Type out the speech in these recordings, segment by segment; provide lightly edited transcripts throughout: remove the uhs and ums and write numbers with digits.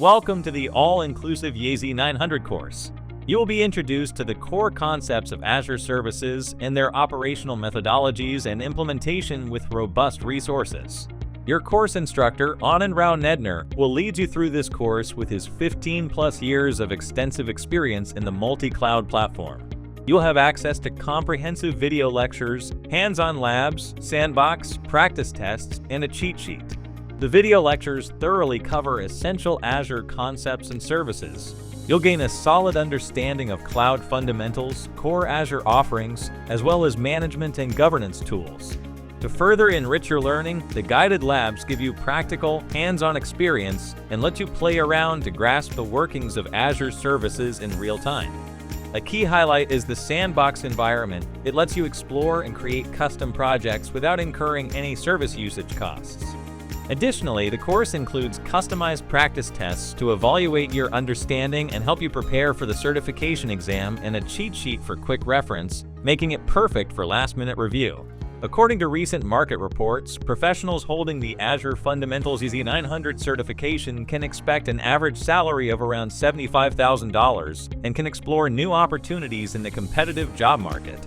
Welcome to the all-inclusive AZ-900 course. You will be introduced to the core concepts of Azure services and their operational methodologies and implementation with robust resources. Your course instructor, Anand Rao Nedner, will lead you through this course with his 15-plus years of extensive experience in the multi-cloud platform. You'll have access to comprehensive video lectures, hands-on labs, sandbox, practice tests, and a cheat sheet. The video lectures thoroughly cover essential Azure concepts and services. You'll gain a solid understanding of cloud fundamentals, core Azure offerings, as well as management and governance tools. To further enrich your learning, the guided labs give you practical, hands-on experience and let you play around to grasp the workings of Azure services in real time. A key highlight is the sandbox environment. It lets you explore and create custom projects without incurring any service usage costs. Additionally, the course includes customized practice tests to evaluate your understanding and help you prepare for the certification exam, and a cheat sheet for quick reference, making it perfect for last-minute review. According to recent market reports, professionals holding the Azure Fundamentals AZ-900 certification can expect an average salary of around $75,000 and can explore new opportunities in the competitive job market.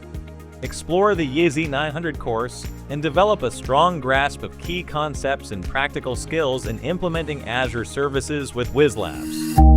Explore the AZ-900 course and develop a strong grasp of key concepts and practical skills in implementing Azure services with Whizlabs.